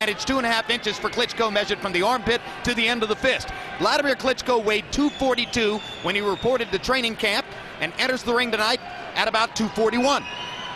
It's 2.5 inches for Klitschko, measured from the armpit to the end of the fist. Vladimir Klitschko weighed 242 when he reported to training camp and enters the ring tonight at about 241.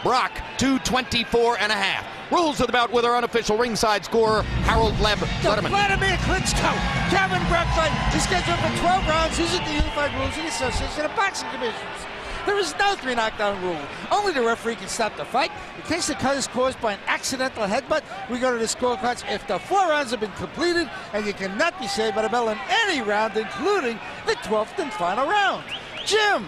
Brock, 224.5. Rules of the bout with our unofficial ringside scorer, Harold Letterman. Vladimir Klitschko, Kevin Brock fight is scheduled for 12 rounds using the unified rules of the Association of Boxing Commissions. There is no 3 knockdown rule. Only the referee can stop the fight. In case the cut is caused by an accidental headbutt, we go to the scorecards if the 4 rounds have been completed, and you cannot be saved by the bell in any round, including the 12th and final round. Jim.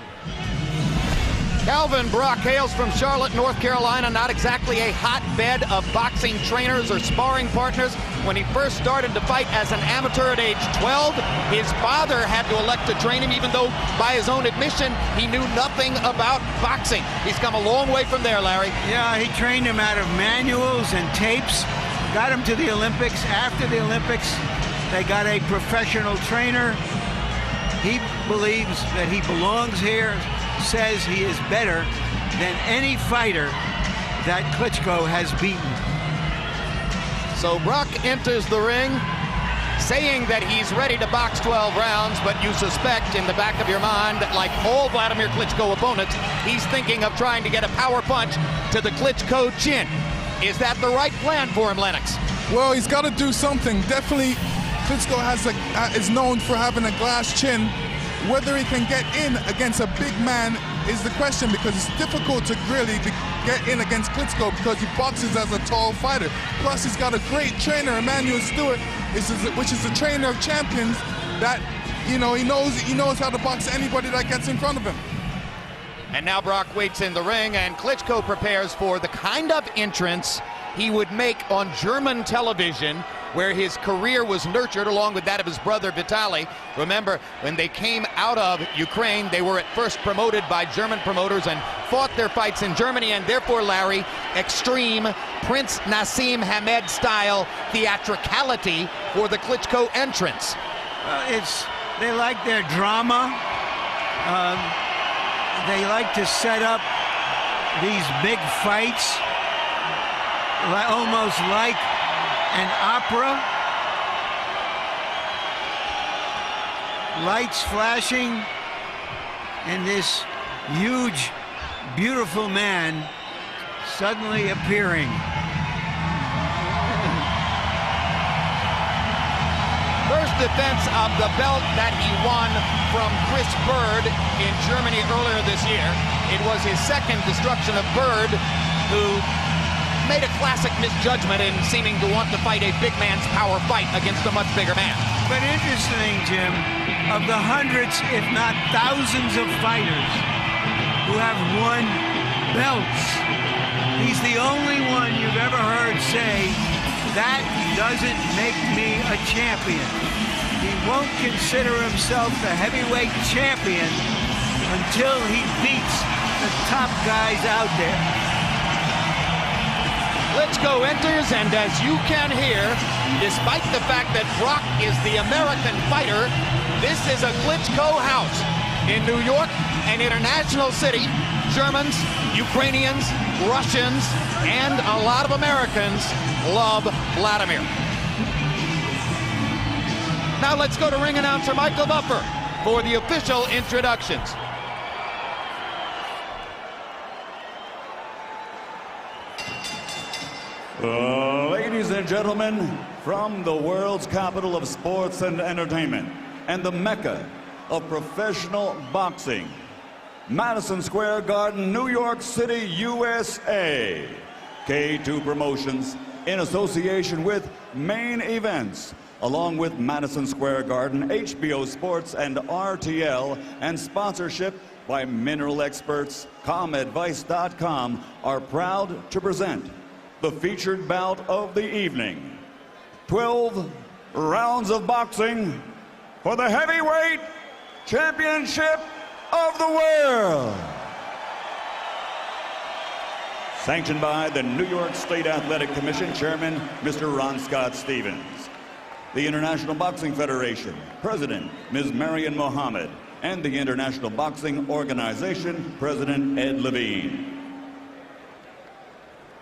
Calvin Brock hails from Charlotte, North Carolina, not exactly a hotbed of boxing trainers or sparring partners. When he first started to fight as an amateur at age 12, his father had to elect to train him, even though by his own admission, he knew nothing about boxing. He's come a long way from there, Larry. Yeah, he trained him out of manuals and tapes, got him to the Olympics. After the Olympics, they got a professional trainer. He believes that he belongs here, says he is better than any fighter that Klitschko has beaten. So Brock enters the ring saying that he's ready to box 12 rounds, but you suspect in the back of your mind that, like all Vladimir Klitschko opponents, he's thinking of trying to get a power punch to the Klitschko chin. Is that the right plan for him, Lennox? Well, he's got to do something. Definitely, Klitschko is known for having a glass chin. Whether he can get in against a big man is the question, because it's difficult to really get in against Klitschko because he boxes as a tall fighter. Plus, he's got a great trainer, Emmanuel Stewart, which is the trainer of champions that, he knows how to box anybody that gets in front of him. And now Brock waits in the ring, and Klitschko prepares for the kind of entrance he would make on German television, where his career was nurtured along with that of his brother Vitaly. Remember, when they came out of Ukraine, they were at first promoted by German promoters and fought their fights in Germany, and therefore, Larry, extreme Prince Nassim Hamed style theatricality for the Klitschko entrance. They like their drama. They like to set up these big fights, almost like an opera. Lights flashing, and this huge, beautiful man suddenly appearing. First defense of the belt that he won from Chris Bird in Germany earlier this year. It was his second destruction of Bird, who made a classic misjudgment in seeming to want to fight a big man's power fight against a much bigger man. But interesting, Jim, of the hundreds, if not thousands of fighters who have won belts, he's the only one you've ever heard say, that doesn't make me a champion. He won't consider himself the heavyweight champion until he beats the top guys out there. Klitschko enters, and as you can hear, despite the fact that Brock is the American fighter, this is a Klitschko house in New York, an international city. Germans, Ukrainians, Russians, and a lot of Americans love Vladimir. Now let's go to ring announcer Michael Buffer for the official introductions. Ladies and gentlemen, from the world's capital of sports and entertainment and the Mecca of professional boxing, Madison Square Garden, New York City, USA, K2 Promotions, in association with Main Events, along with Madison Square Garden, HBO Sports, and RTL, and sponsorship by Mineral Experts, ComAdvice.com, are proud to present the featured bout of the evening. 12 rounds of boxing for the heavyweight championship of the world. Sanctioned by the New York State Athletic Commission Chairman, Mr. Ron Scott Stevens. The International Boxing Federation President, Ms. Marian Mohammed, and the International Boxing Organization President Ed Levine.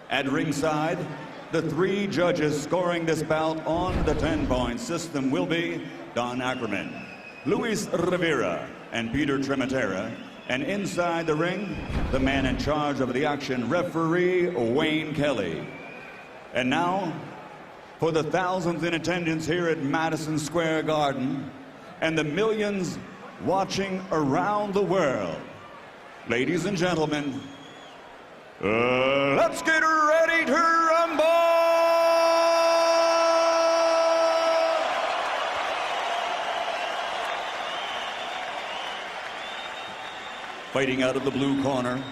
At ringside, The 3 judges scoring this bout on the 10-point system will be Don Ackerman, Luis Rivera, and Peter Trematera. And inside the ring, the man in charge of the action, referee Wayne Kelly. And now, for the thousands in attendance here at Madison Square Garden and the millions watching around the world, ladies and gentlemen, let's get ready to rumble! Fighting out of the blue corner,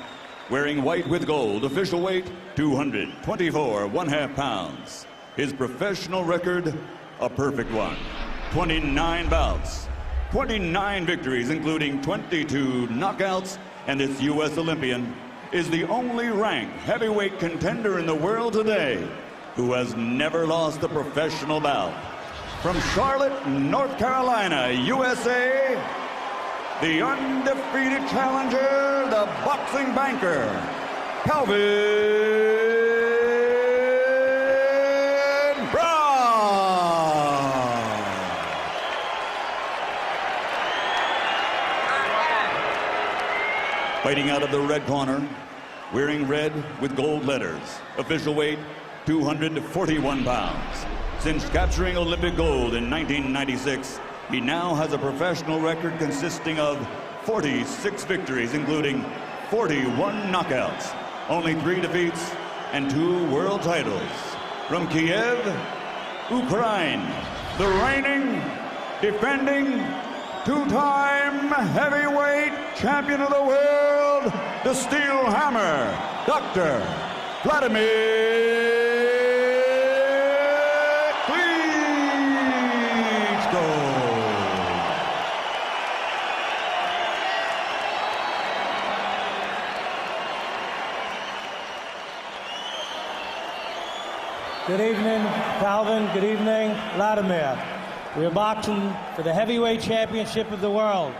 wearing white with gold, official weight 224 1/2 pounds. His professional record, a perfect one. 29 bouts, 29 victories, including 22 knockouts, and this U.S. Olympian is the only ranked heavyweight contender in the world today who has never lost a professional bout. From Charlotte, North Carolina, USA, the undefeated challenger, the boxing banker, Calvin Fighting out of the red corner, wearing red with gold letters, official weight 241 pounds. Since capturing Olympic gold in 1996, he now has a professional record consisting of 46 victories, including 41 knockouts, only 3 defeats, and 2 world titles. From Kiev, Ukraine, the reigning, defending, 2-time heavyweight champion of the world, the Steel Hammer, Dr. Vladimir Klitschko. Good evening, Calvin. Good evening, Vladimir. We are boxing for the heavyweight championship of the world.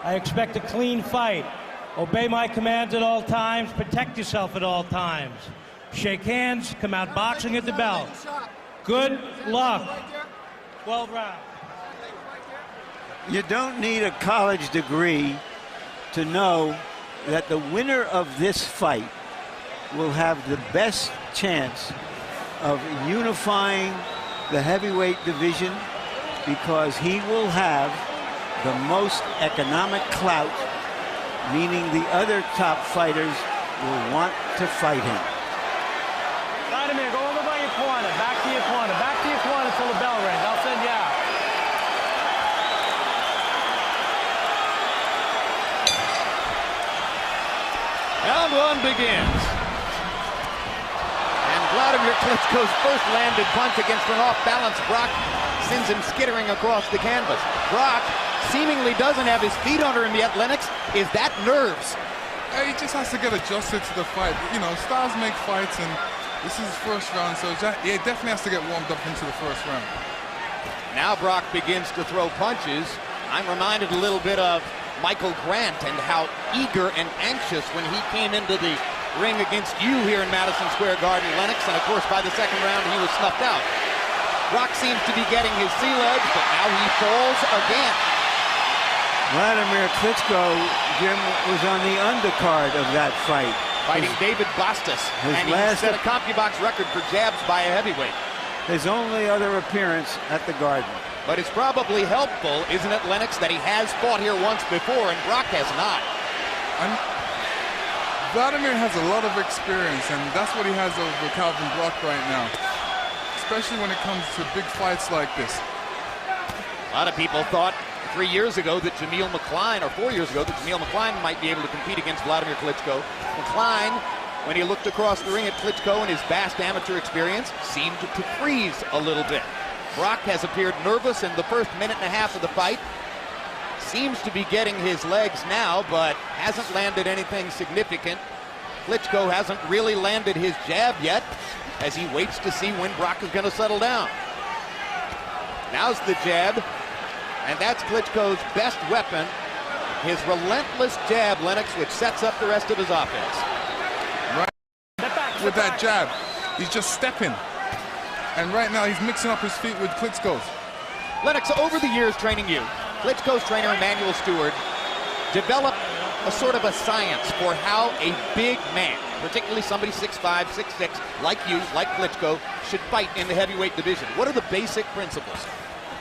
I expect a clean fight. Obey my commands at all times. Protect yourself at all times. Shake hands. Come out boxing at the bell. Good luck. 12 rounds. You don't need a college degree to know that the winner of this fight will have the best chance of unifying the heavyweight division, because he will have the most economic clout, meaning the other top fighters will want to fight him. Vladimir, go over by your corner. Back to your corner. Back to your corner till the bell rings. I'll send you out. Round 1 begins. And Vladimir Klitschko's first landed punch against an off-balance Brock sends him skittering across the canvas. Brock seemingly doesn't have his feet under him yet. Lennox, is that nerves? He just has to get adjusted to the fight. You know, stars make fights, and this is his first round, so he definitely has to get warmed up into the first round. Now Brock begins to throw punches. I'm reminded a little bit of Michael Grant and how eager and anxious when he came into the ring against you here in Madison Square Garden, Lennox, and of course by the second round he was snuffed out. Brock seems to be getting his sea legs, but now he falls again. Vladimir Klitschko, Jim, was on the undercard of that fight. Fighting David Bastos, and he set a CompuBox record for jabs by a heavyweight. His only other appearance at the Garden. But it's probably helpful, isn't it, Lennox, that he has fought here once before and Brock has not. Vladimir has a lot of experience, and that's what he has over Calvin Brock right now, especially when it comes to big fights like this. A lot of people thought 3 years ago that Jameel McCline, or 4 years ago, that Jameel McCline might be able to compete against Vladimir Klitschko. McCline, when he looked across the ring at Klitschko and his vast amateur experience, seemed to freeze a little bit. Brock has appeared nervous in the first minute and a half of the fight. Seems to be getting his legs now, but hasn't landed anything significant. Klitschko hasn't really landed his jab yet, as he waits to see when Brock is going to settle down. Now's the jab, and that's Klitschko's best weapon, his relentless jab, Lennox, which sets up the rest of his offense. Right with that jab, he's just stepping. And right now he's mixing up his feet with Klitschko's. Lennox, over the years training you, Klitschko's trainer Emmanuel Stewart developed a sort of a science for how a big man, particularly somebody 6'5", 6'6", like you, like Klitschko, should fight in the heavyweight division. What are the basic principles?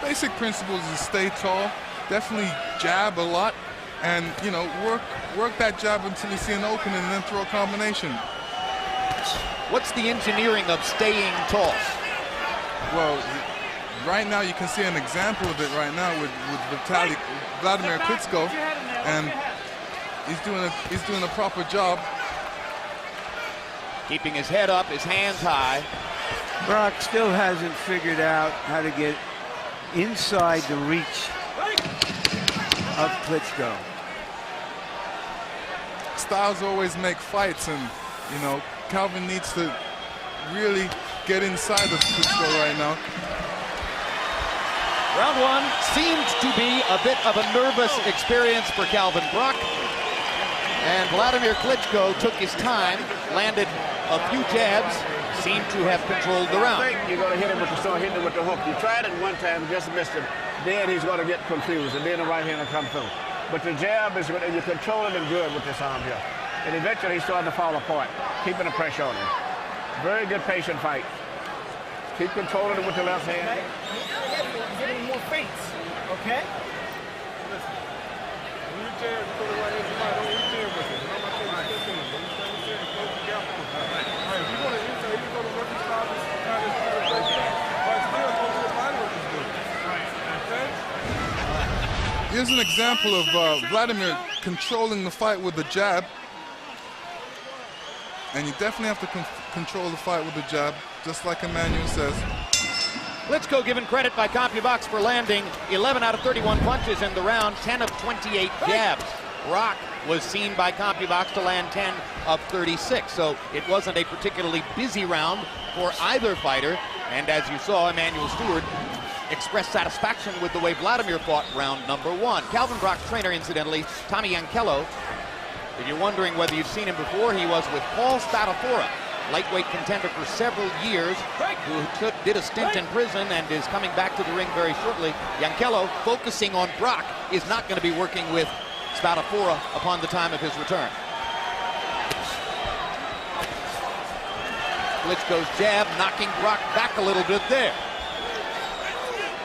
The basic principles is stay tall, definitely jab a lot, and work that jab until you see an opening and then throw a combination. What's the engineering of staying tall? Well, right now you can see an example of it right now with Vladimir Klitschko, and he's doing a proper job. Keeping his head up, his hands high. Brock still hasn't figured out how to get inside the reach of Klitschko. Styles always make fights, and Calvin needs to really get inside of Klitschko right now. Round one seemed to be a bit of a nervous experience for Calvin Brock. And Vladimir Klitschko took his time, landed a few jabs, seemed to have controlled the round. I think you're going to hit him with the stone, hit him with the hook. You tried it one time, just missed him. Then he's going to get confused, and then the right hand will come through. But the jab is, you're controlling him good with this arm here. And eventually he's starting to fall apart, keeping the pressure on him. Very good patient fight. Keep controlling it with the left hand. Getting more feints, okay? Here's an example of Vladimir controlling the fight with the jab. And you definitely have to control the fight with the jab, just like Emmanuel says. Klitschko given credit by CompuBox for landing 11 out of 31 punches in the round, 10 of 28 jabs. Brock was seen by CompuBox to land 10 of 36, so it wasn't a particularly busy round for either fighter. And as you saw, Emmanuel Stewart expressed satisfaction with the way Vladimir fought round number one. Calvin Brock's trainer, incidentally, Tommy Yankello. If you're wondering whether you've seen him before, he was with Paul Spadafora, lightweight contender for several years, who did a stint in prison and is coming back to the ring very shortly. Yankello, focusing on Brock, is not going to be working with Spadafora upon the time of his return. Klitschko's jab knocking Brock back a little bit there.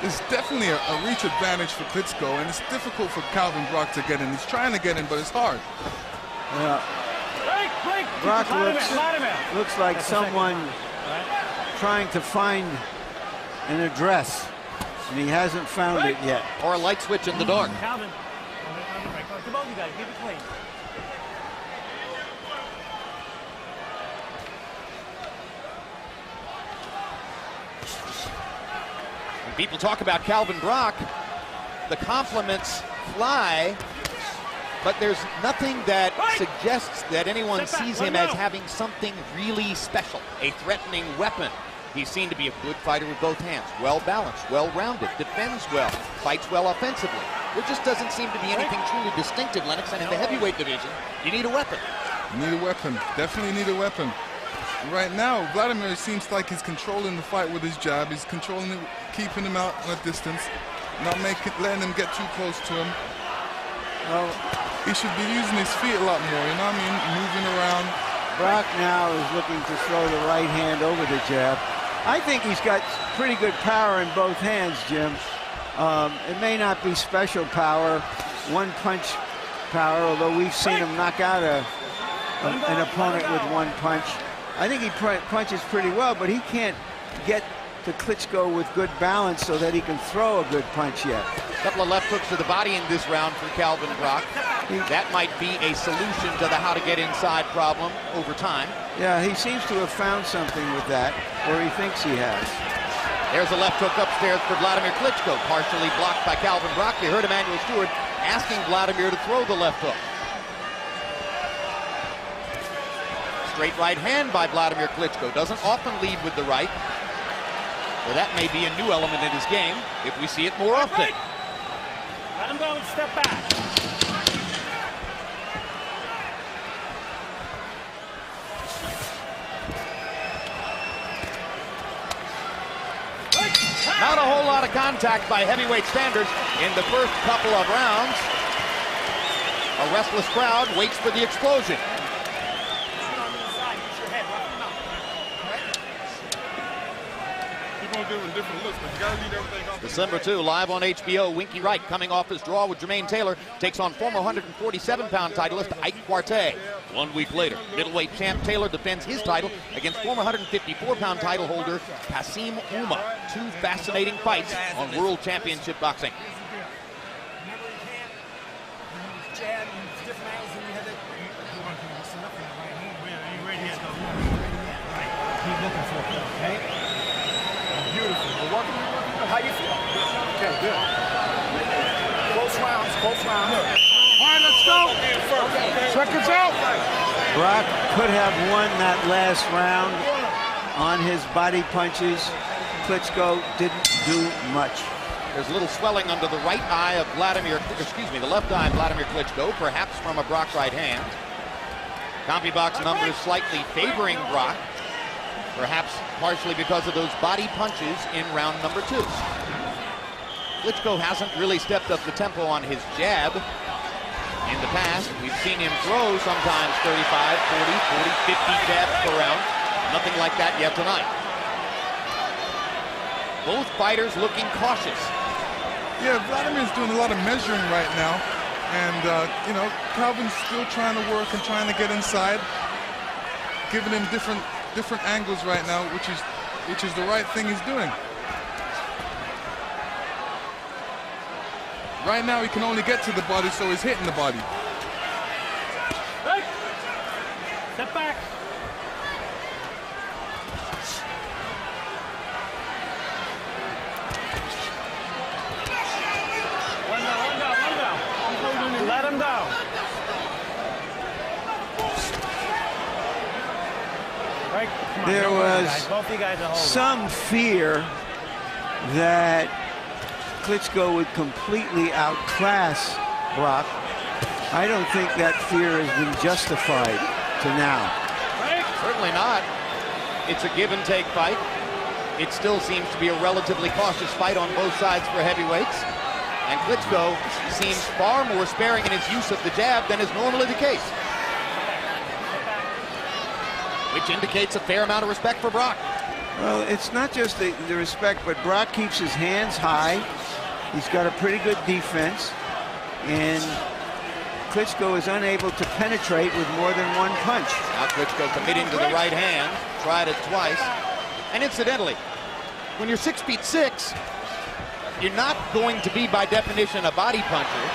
There's definitely a reach advantage for Klitschko, and it's difficult for Calvin Brock to get in. He's trying to get in, but it's hard. Yeah. Brock looks like someone trying to find an address, and he hasn't found it yet. Or a light switch in the dark. Calvin, come on, you guys, keep it clean. When people talk about Calvin Brock, the compliments fly, but there's nothing that suggests that anyone sees him as having something really special, a threatening weapon. He's seen to be a good fighter with both hands, well-balanced, well-rounded, defends well, fights well offensively. There just doesn't seem to be anything truly distinctive, Lennox, and in the heavyweight division, you need a weapon. You need a weapon, definitely need a weapon. Right now, Vladimir seems like he's controlling the fight with his jab. He's controlling it, keeping him out at a distance, not letting him get too close to him. Well, he should be using his feet a lot more, you know what I mean? Moving around. Brock now is looking to throw the right hand over the jab. I think he's got pretty good power in both hands, Jim. It may not be special power, one punch power, although we've seen him knock out an opponent with one punch. I think he punches pretty well, but he can't get to Klitschko with good balance so that he can throw a good punch yet. A couple of left hooks to the body in this round for Calvin Brock. That might be a solution to the how to get inside problem over time. Yeah, he seems to have found something with that, or he thinks he has. There's a left hook upstairs for Vladimir Klitschko, partially blocked by Calvin Brock. You heard Emmanuel Stewart asking Vladimir to throw the left hook. Straight right hand by Vladimir Klitschko. Doesn't often lead with the right. Well, that may be a new element in his game if we see it more often. Let him go and step back. Not a whole lot of contact by heavyweight standards in the first couple of rounds. A restless crowd waits for the explosion. December 2, live on HBO, Winky Wright coming off his draw with Jermaine Taylor takes on former 147-pound titleist Ike Quartey. 1 week later, middleweight champ Taylor defends his title against former 154-pound title holder Kasim Uma. Two fascinating fights on World Championship Boxing. Keep looking for it, okay? How you feel? Okay, good. Close rounds, close rounds. All right, let's go. Seconds out. Brock could have won that last round on his body punches. Klitschko didn't do much. There's a little swelling under the right eye of the left eye of Vladimir Klitschko, perhaps from a Brock right hand. CompuBox numbers slightly favoring Brock, perhaps partially because of those body punches in round number 2. Klitschko hasn't really stepped up the tempo on his jab. In the past, we've seen him throw sometimes 35, 40, 50 jabs per round. Nothing like that yet tonight. Both fighters looking cautious. Yeah, Vladimir's doing a lot of measuring right now. And, you know, Calvin's still trying to work and trying to get inside, giving him different angles right now, which is the right thing he's doing. Right now he can only get to the body, so he's hitting the body. Hey. Step back. One down. Let him go. Right. There was some fear that Klitschko would completely outclass Brock. I don't think that fear has been justified to now. Certainly not. It's a give and take fight. It still seems to be a relatively cautious fight on both sides for heavyweights. And Klitschko seems far more sparing in his use of the jab than is normally the case, which indicates a fair amount of respect for Brock. Well, it's not just the respect, but Brock keeps his hands high. He's got a pretty good defense, and Klitschko is unable to penetrate with more than one punch. Now Klitschko committing to the right hand, tried it twice. And incidentally, when you're 6'6", you're not going to be, by definition, a body puncher.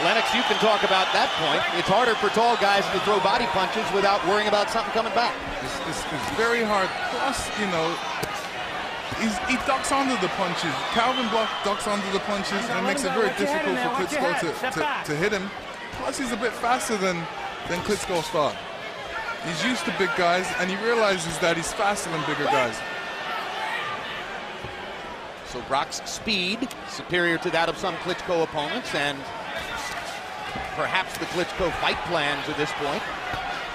Lennox, you can talk about that point. It's harder for tall guys to throw body punches without worrying about something coming back. It's very hard. Plus, you know, he ducks under the punches. Calvin Block ducks under the punches, and it makes it very difficult for Klitschko to hit him. Plus, he's a bit faster than Klitschko's thought. He's used to big guys, and he realizes that he's faster than bigger guys. So Brock's speed superior to that of some Klitschko opponents, and perhaps the Klitschko fight plan to this point,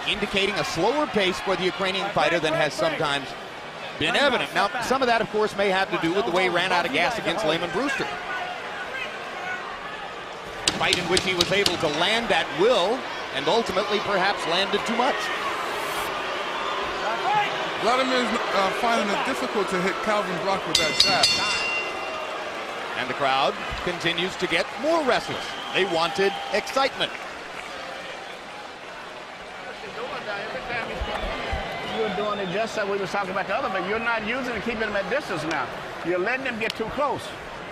indicating a slower pace for the Ukrainian fighter than has sometimes been evident. Now, some of that, of course, may have to do with the way he ran out of gas against Lehman Brewster. A fight in which he was able to land at will and ultimately perhaps landed too much. Vladimir's finding it difficult to hit Calvin Brock with that jab. And the crowd continues to get more restless. They wanted excitement. You're doing it just like we were talking about the other, but you're not using it, keeping him at distance now. You're letting him get too close.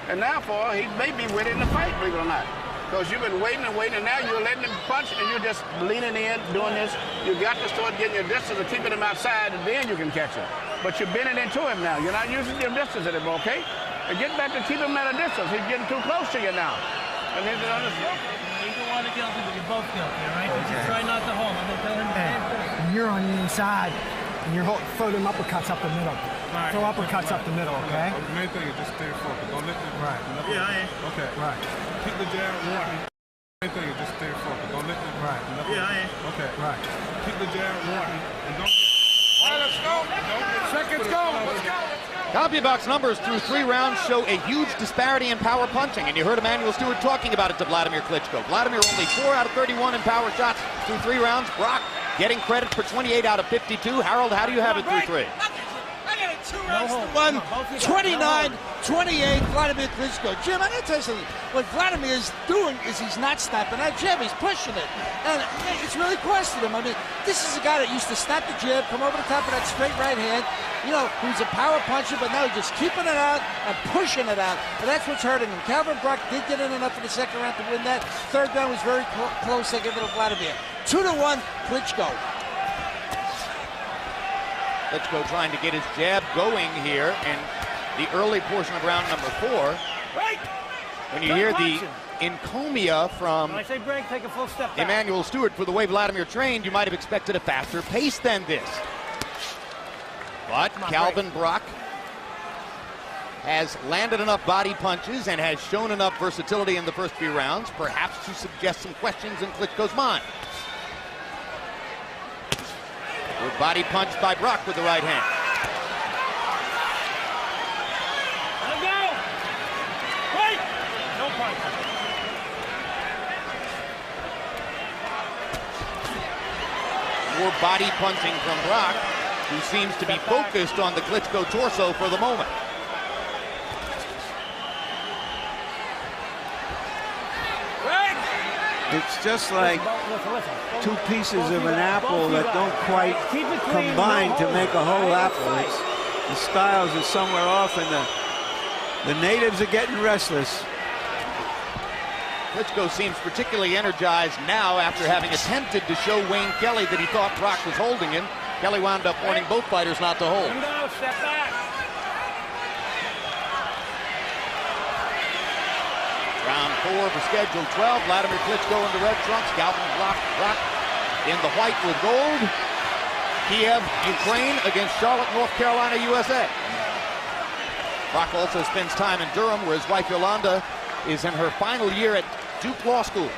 And therefore, he may be winning the fight, believe it or not. Because you've been waiting and waiting, and now you're letting him punch, and you're just leaning in, doing this. You got to start getting your distance and keeping him outside, and then you can catch him. But you're bending into him now. You're not using your distance anymore, okay? And get back to keep him at a distance. He's getting too close to you now. And he's Either one are guilty, but you're both guilty, all right? Okay. Just try not to hold him. And you're on the inside, and you're throwing them uppercuts up the middle. Right. Throw uppercuts up the middle, okay? The main thing is just stay focused. Don't let them. Right. Okay. Right. Keep the jab walking. The main thing is just stay focused. Don't let them. Right. Okay. Right. Keep the jab walking and don't. All right, let's go. Seconds go. Let's go. CompuBox numbers through 3 rounds show a huge disparity in power punching, and you heard Emanuel Stewart talking about it to Vladimir Klitschko. Vladimir only 4 out of 31 in power shots through 3 rounds. Brock getting credit for 28 out of 52. Harold, how do you have it through 3? I got it 2 rounds to 1, 29-28, Vladimir Klitschko. Jim, I gotta tell you something. What Vladimir is doing is he's not snapping that jab, he's pushing it. And it's really costing him. I mean, this is a guy that used to snap the jab, come over the top of that straight right hand, you know, who's a power puncher, but now he's just keeping it out and pushing it out. And that's what's hurting him. Calvin Brock did get in enough in the second round to win that. Third round was very close. I give it to Vladimir. 2-1, Klitschko. Klitschko trying to get his jab going here in the early portion of round number 4. When you hear the encomia from When I say break, take a full step back. Emanuel Stewart for the way Vladimir trained, you might have expected a faster pace than this. But Calvin Brock has landed enough body punches and has shown enough versatility in the first few rounds, perhaps to suggest some questions in Klitschko's mind. Good body punch by Brock with the right hand. Let him go! Wait! No punch. More body punching from Brock, who seems to be focused on the Klitschko torso for the moment. It's just like 2 pieces of an apple that don't quite combine to make a whole apple. The styles are somewhere off, and the natives are getting restless. Klitschko seems particularly energized now after having attempted to show Wayne Kelly that he thought Brock was holding him. Kelly wound up warning both fighters not to hold. Step back. Round 4 for schedule 12. Vladimir Klitschko in the red trunks. Calvin Brock in the white with gold. Kiev, Ukraine against Charlotte, North Carolina, USA. Brock also spends time in Durham, where his wife Yolanda is in her final year at Duke Law School.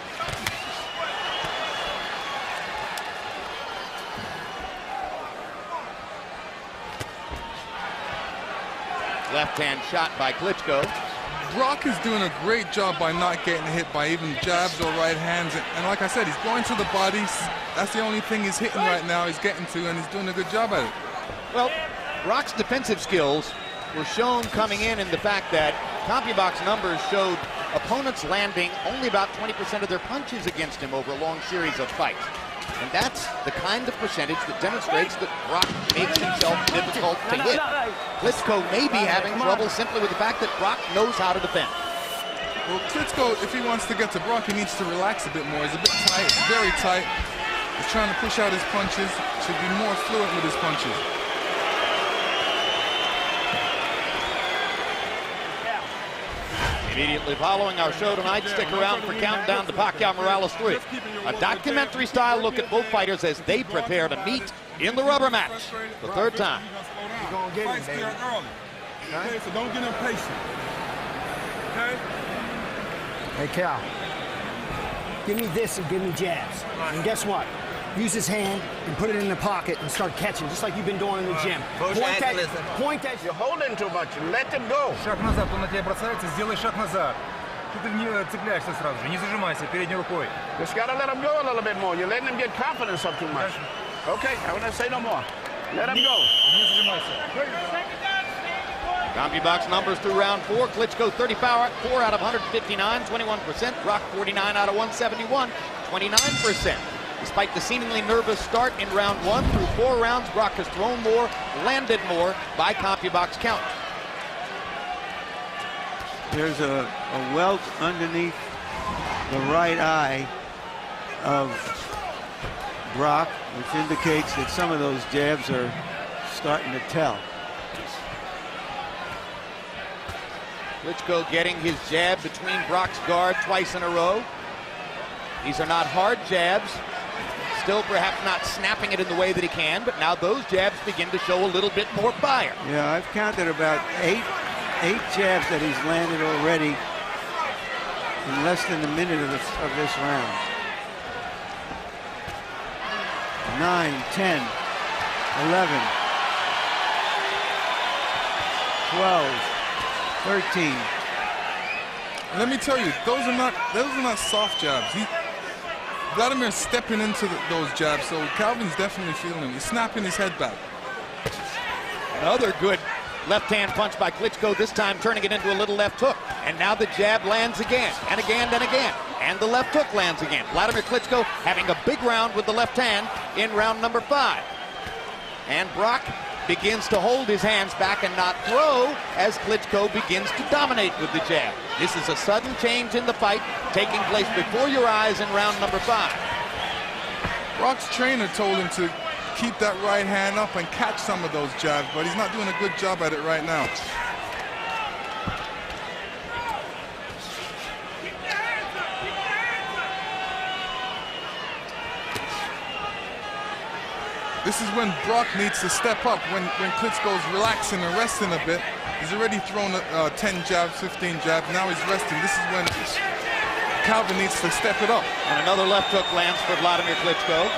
Left-hand shot by Klitschko. Brock is doing a great job by not getting hit by even jabs or right hands. And like I said, he's going to the bodies. That's the only thing he's hitting right now, he's getting to, and he's doing a good job at it. Well, Brock's defensive skills were shown coming in the fact that CompuBox numbers showed opponents landing only about 20% of their punches against him over a long series of fights. And that's the kind of percentage that demonstrates that Brock makes himself difficult to hit. Klitschko may be having trouble simply with the fact that Brock knows how to defend. Well, Klitschko, if he wants to get to Brock, he needs to relax a bit more. He's a bit tight, very tight. He's trying to push out his punches, should be more fluent with his punches. Immediately following our show tonight, stick around for Countdown to Pacquiao Morales 3. A documentary-style look at both fighters as they prepare to meet in the rubber match the 3rd time. You're going to get it, baby. Okay, so don't get impatient. Okay? Hey, Cal, give me this and give me jabs. And guess what? Use his hand and put it in the pocket and start catching, just like you've been doing in the gym. Point that. You're holding too much. Let him go. Шаг назад, он на тебя бросается, сделай шаг назад. Ты не цепляешься сразу же, не зажимайся передней рукой. Just gotta let him go a little bit more. You're letting him get confidence up too much. Okay, I want to say no more. Let him go. Не зажимайся. CompuBox numbers through round 4. Klitschko 34 out of 159, 21%. Brock 49 out of 171, 29%. Despite the seemingly nervous start in round 1, through 4 rounds, Brock has thrown more, landed more by CompuBox count. There's a welt underneath the right eye of Brock, which indicates that some of those jabs are starting to tell. Klitschko getting his jab between Brock's guard twice in a row. These are not hard jabs. Still perhaps not snapping it in the way that he can, but now those jabs begin to show a little bit more fire. Yeah, I've counted about eight jabs that he's landed already in less than a minute of this round. 9, 10, 11. 12, 13. Let me tell you, those are not soft jabs. Vladimir's stepping into those jabs, so Calvin's definitely feeling him. He's snapping his head back. Another good left-hand punch by Klitschko, this time turning it into a little left hook. And now the jab lands again, and again, and again. And the left hook lands again. Vladimir Klitschko having a big round with the left hand in round number 5. And Brock begins to hold his hands back and not throw as Klitschko begins to dominate with the jab. This is a sudden change in the fight taking place before your eyes in round number 5. Brock's trainer told him to keep that right hand up and catch some of those jabs, but he's not doing a good job at it right now. This is when Brock needs to step up, when Klitschko's relaxing and resting a bit. He's already thrown 10 jabs, 15 jabs. Now he's resting. This is when Calvin needs to step it up. And another left hook lands for Vladimir Klitschko.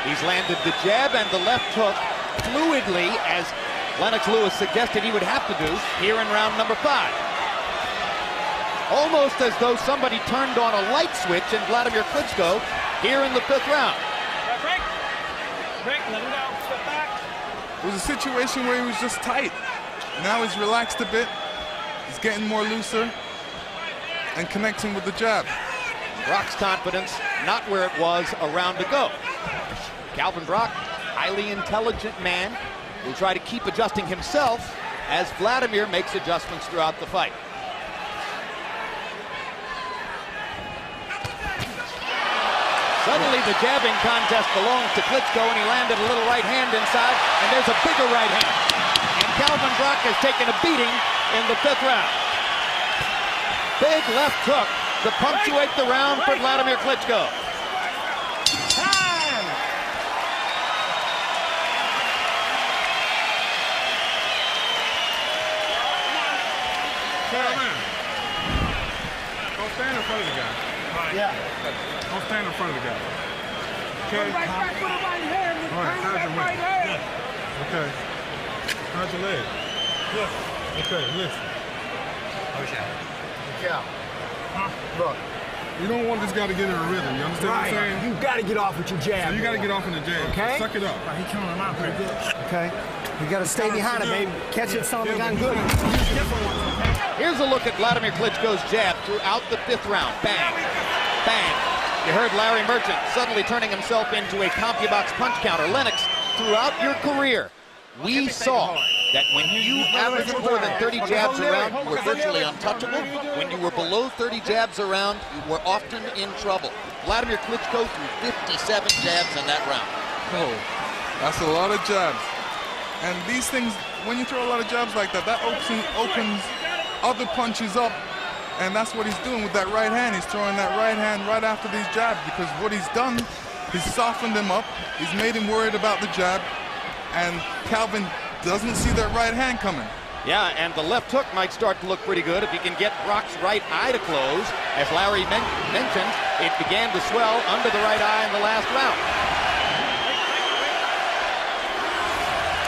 He's landed the jab and the left hook fluidly, as Lennox Lewis suggested he would have to do here in round number 5. Almost as though somebody turned on a light switch in Vladimir Klitschko here in the 5th round. Break, let him go. Step back. It was a situation where he was just tight. Now he's relaxed a bit. He's getting more looser and connecting with the jab. Brock's confidence not where it was a round ago. Calvin Brock, highly intelligent man, will try to keep adjusting himself as Vladimir makes adjustments throughout the fight. Suddenly the jabbing contest belongs to Klitschko, and he landed a little right hand inside, and there's a bigger right hand. And Calvin Brock has taken a beating in the 5th round. Big left hook to punctuate the round for Vladimir Klitschko. Time! Don't stand in front of the guy. Yeah. Don't stand in front of the guy. Okay. Right back with a right hand. All right, how's your Right hand. Okay. How's your leg? Lift. Okay, lift. Yeah. Look. You don't want this guy to get in a rhythm. You understand what I'm saying? You got to get off with your jab. So you got to get off in the jab. Okay. Suck it up. He killing him out pretty good. Okay. You got to stay behind him, baby. Catch it, something gone good. Use different ones, okay? Here's a look at Vladimir Klitschko's jab throughout the 5th round. Bang, bang. You heard Larry Merchant suddenly turning himself into a CompuBox punch counter. Lennox, throughout your career, we saw that when you averaged more than 30 jabs around, you were virtually untouchable. When you were below 30 jabs around, you were often in trouble. Vladimir Klitschko threw 57 jabs in that round. Oh, that's a lot of jabs. And these things, when you throw a lot of jabs like that, that opens other punches up. And that's what he's doing with that right hand. He's throwing that right hand right after these jabs, because what he's done, he's softened him up. He's made him worried about the jab. And Calvin doesn't see that right hand coming. Yeah, and the left hook might start to look pretty good if he can get Brock's right eye to close. As Larry mentioned, it began to swell under the right eye in the last round.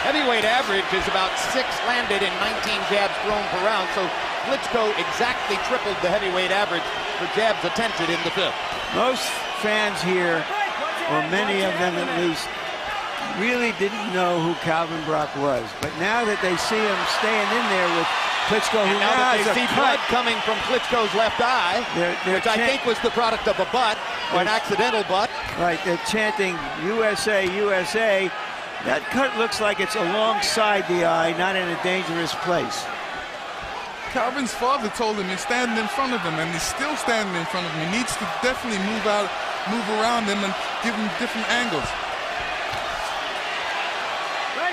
Heavyweight average is about 6 landed in 19 jabs thrown per round, so Klitschko exactly tripled the heavyweight average for jabs attempted in the 5th. Most fans here, or many of them at least, really didn't know who Calvin Brock was. But now that they see him staying in there with Klitschko, who now that has they a see blood coming from Klitschko's left eye, which I think was the product of a butt, or an accidental butt. Right, they're chanting USA, USA. That cut looks like it's alongside the eye, not in a dangerous place. Calvin's father told him he's standing in front of him, and he's still standing in front of him. He needs to definitely move around him and give him different angles.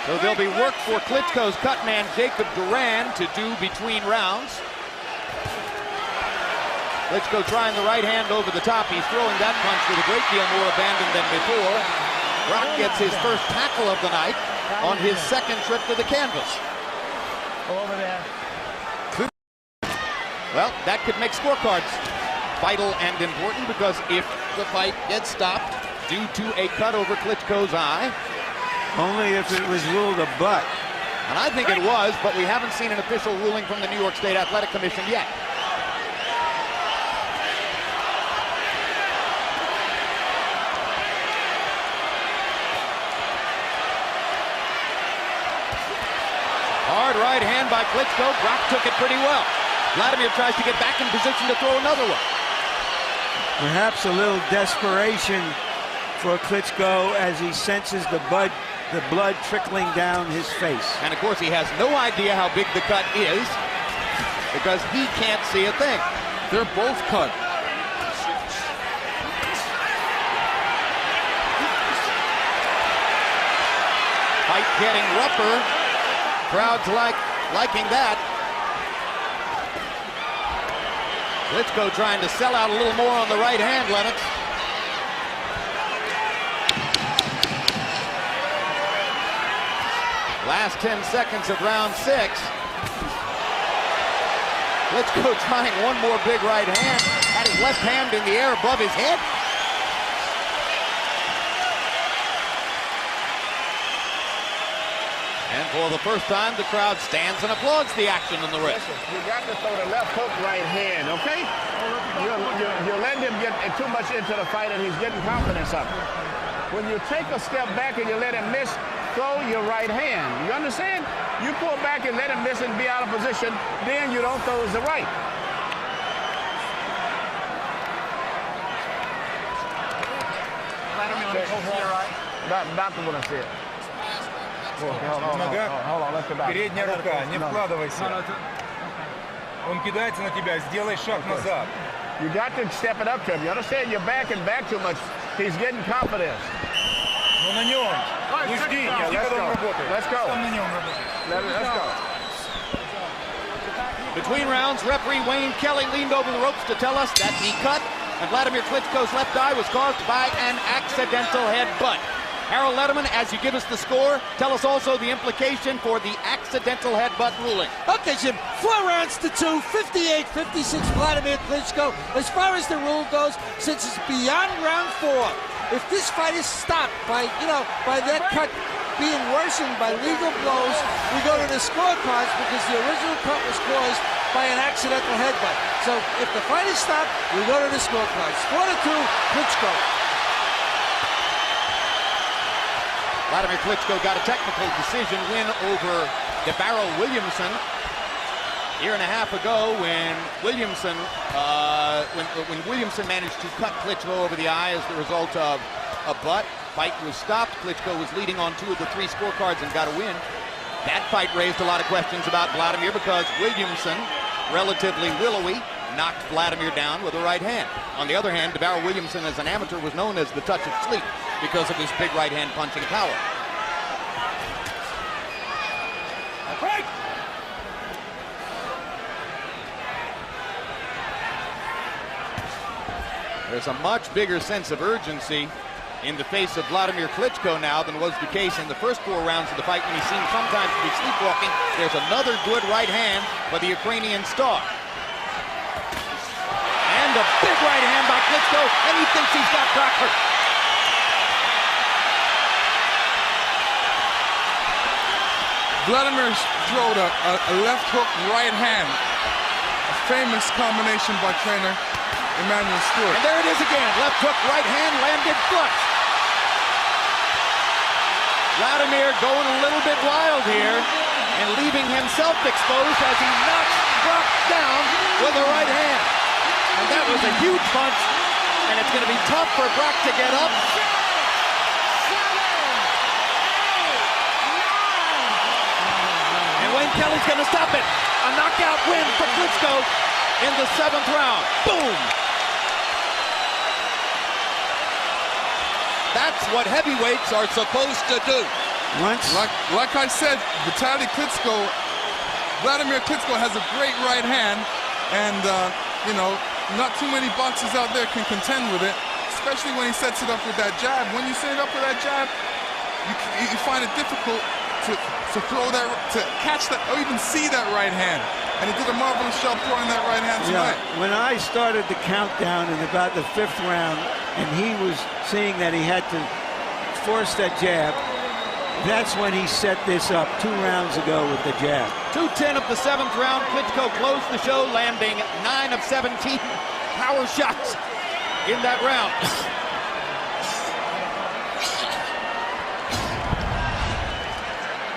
So there'll be work for Klitschko's cut man Jacob Duran to do between rounds. Klitschko trying the right hand over the top. He's throwing that punch with a great deal more abandon than before. Brock gets his first tackle of the night on his 2nd trip to the canvas. Over there. Well, that could make scorecards vital and important, because if the fight gets stopped due to a cut over Klitschko's eye, only if it was ruled a butt. And I think it was, but we haven't seen an official ruling from the New York State Athletic Commission yet. Hard right hand by Klitschko. Brock took it pretty well. Vladimir tries to get back in position to throw another one. Perhaps a little desperation for Klitschko as he senses the blood trickling down his face. And of course he has no idea how big the cut is because he can't see a thing. They're both cut. Fight getting rougher. Crowds liking that. Klitschko trying to sell out a little more on the right hand, Lennox. Last 10 seconds of round 6. Klitschko trying one more big right hand. Had his left hand in the air above his head. And for the first time, the crowd stands and applauds the action in the wrist. You got to throw the left hook right hand, okay? You're letting him get too much into the fight, and he's getting confidence up. When you take a step back and you let him miss, throw your right hand. You understand? You pull back and let him miss and be out of position, then you don't throw the right. Doctor gonna see it. Передняя рука, не вкладывайся. Он кидается на тебя, сделай шаг назад. You got to step it up to him. You understand? You're backing back too much. He's getting confidence. Ну на нем. Не жди, когда он работает. Let's go. Сам на нем работает. Let's go. Between rounds, referee Wayne Kelly leaned over the ropes to tell us that the cut of Vladimir Klitschko's left eye was caused by an accidental headbutt. Harold Letterman, as you give us the score, tell us also the implication for the accidental headbutt ruling. Okay, Jim, 4 rounds to 2, 58-56 Vladimir Klitschko. As far as the rule goes, since it's beyond round 4, if this fight is stopped by that cut being worsened by legal blows, we go to the scorecards because the original cut was caused by an accidental headbutt. So if the fight is stopped, we go to the scorecards. 4-2, Klitschko. Vladimir Klitschko got a technical decision win over DeBarrel Williamson a year and a half ago when Williamson managed to cut Klitschko over the eye as the result of a butt. Fight was stopped. Klitschko was leading on 2 of the 3 scorecards and got a win. That fight raised a lot of questions about Vladimir because Williamson, relatively willowy, knocked Vladimir down with a right hand. On the other hand, DeBarrel Williamson as an amateur was known as the touch of sleep because of his big right hand punching power. There's a much bigger sense of urgency in the face of Vladimir Klitschko now than was the case in the first 4 rounds of the fight when he seemed sometimes to be sleepwalking. There's another good right hand for the Ukrainian star. And a big right hand by Klitschko, and he thinks he's got Brock hurt. Vladimir throwed a left hook right hand. A famous combination by trainer Emmanuel Stewart. And there it is again. Left hook, right hand, landed flush. Vladimir going a little bit wild here and leaving himself exposed as he knocks Brock down with a right hand. And that was a huge punch, and it's going to be tough for Brock to get up. And Wayne Kelly's going to stop it. A knockout win for Klitschko in the 7th round. Boom! That's what heavyweights are supposed to do. Like I said, Vitaly Klitschko, Vladimir Klitschko has a great right hand, and not too many boxers out there can contend with it, especially when he sets it up with that jab. When you set it up with that jab, you find it difficult to throw that, to catch that, or even see that right hand. And he did a marvelous job throwing that right hand tonight. Yeah, when I started the countdown in about the 5th round, and he was seeing that he had to force that jab, That's when he set this up 2 rounds ago with the jab. 2:10 of the 7th round. Klitschko closed the show, landing 9 of 17 power shots in that round.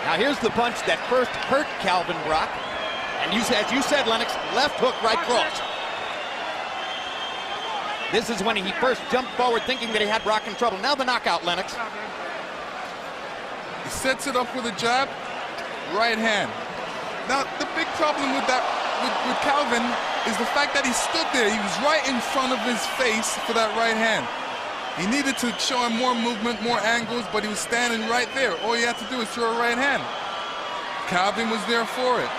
Now here's the punch that first hurt Calvin Brock. And as you said, Lennox, left hook, right cross. This is when he first jumped forward thinking that he had Brock in trouble. Now the knockout, Lennox. He sets it up with a jab, right hand. Now the big problem with that, with Calvin, is the fact that he stood there. He was right in front of his face for that right hand. He needed to show him more movement, more angles, but he was standing right there. All he had to do was throw a right hand. Calvin was there for it.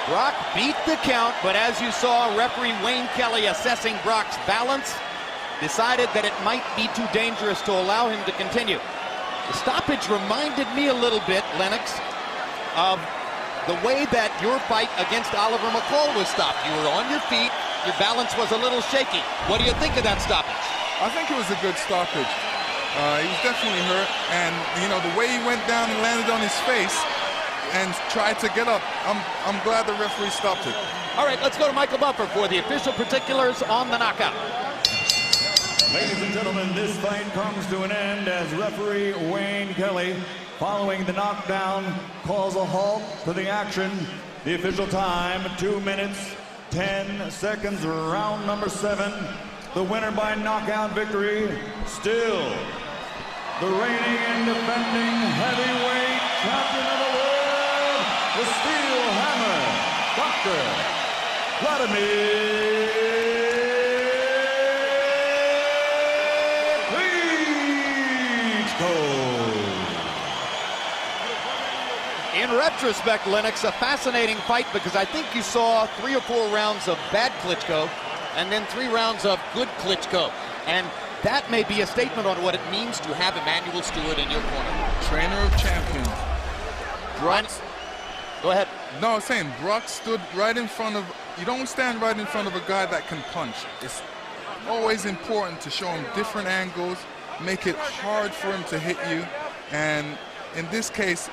Brock beat the count, but as you saw, referee Wayne Kelly assessing Brock's balance, decided that it might be too dangerous to allow him to continue. The stoppage reminded me a little bit, Lennox, of the way that your fight against Oliver McCall was stopped. You were on your feet, your balance was a little shaky. What do you think of that stoppage? I think it was a good stoppage. He was definitely hurt, and you know the way he went down and landed on his face and tried to get up. I'm glad the referee stopped it. All right, let's go to Michael Buffer for the official particulars on the knockout. Ladies and gentlemen, this fight comes to an end as referee Wayne Kelly, following the knockdown, calls a halt to the action. The official time, 2 minutes, 10 seconds, round number 7. The winner by knockout victory, still the reigning and defending heavyweight champion of the world, the Steel Hammer, Dr. Vladimir Klitschko. In retrospect, Lennox, a fascinating fight because I think you saw 3 or 4 rounds of bad Klitschko and then 3 rounds of good Klitschko. And that may be a statement on what it means to have Emmanuel Stewart in your corner. Trainer of champions. Brock. Go ahead. No, I'm saying Brock stood right in front of, you don't stand right in front of a guy that can punch. It's always important to show him different angles, make it hard for him to hit you. And in this case,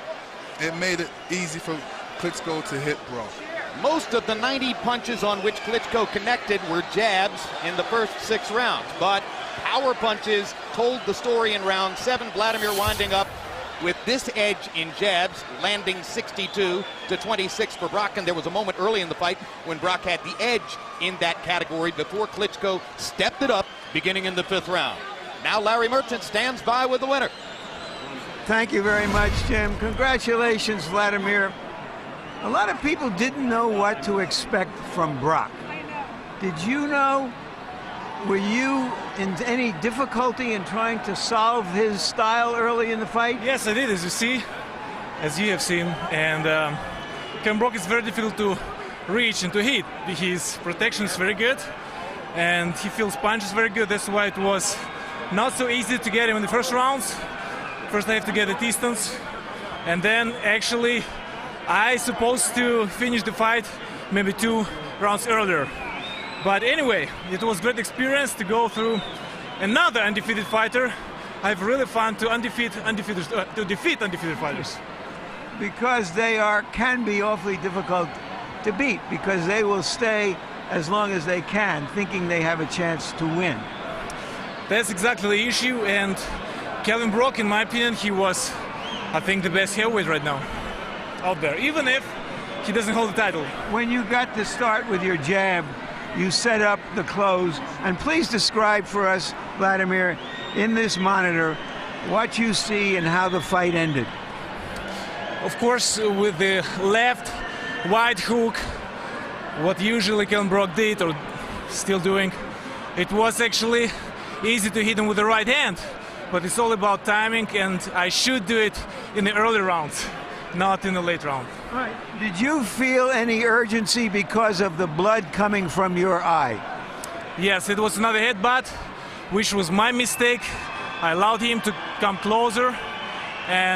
it made it easy for Klitschko to hit Brock. Most of the 90 punches on which Klitschko connected were jabs in the first 6 rounds, but power punches told the story in round 7. Vladimir winding up with this edge in jabs, landing 62-26 for Brock, and there was a moment early in the fight when Brock had the edge in that category before Klitschko stepped it up beginning in the 5th round. Now Larry Merchant stands by with the winner. Thank you very much, Jim. Congratulations, Vladimir. A lot of people didn't know what to expect from Brock. Did you know? Were you in any difficulty in trying to solve his style early in the fight? Yes, I did, as you have seen. And Calvin Brock is very difficult to reach and to hit. His protection is very good, and he feels punches very good. That's why it was not so easy to get him in the first rounds. First I have to get the distance, and then actually I supposed to finish the fight maybe 2 rounds earlier. But anyway, it was great experience to go through another undefeated fighter. I have really fun to defeat undefeated fighters. Because they can be awfully difficult to beat, because they will stay as long as they can, thinking they have a chance to win. That's exactly the issue, and Calvin Brock, in my opinion, he was, I think, the best heavyweight right now out there, even if he doesn't hold the title. When you got to start with your jab, you set up the close, and please describe for us, Vladimir, in this monitor, what you see and how the fight ended. Of course, with the left wide hook, what usually Calvin Brock did, or still doing, it was actually easy to hit him with the right hand. But it's all about timing, and I should do it in the early rounds, not in the late round. Right. Did you feel any urgency because of the blood coming from your eye? Yes, it was another headbutt, which was my mistake. I allowed him to come closer, and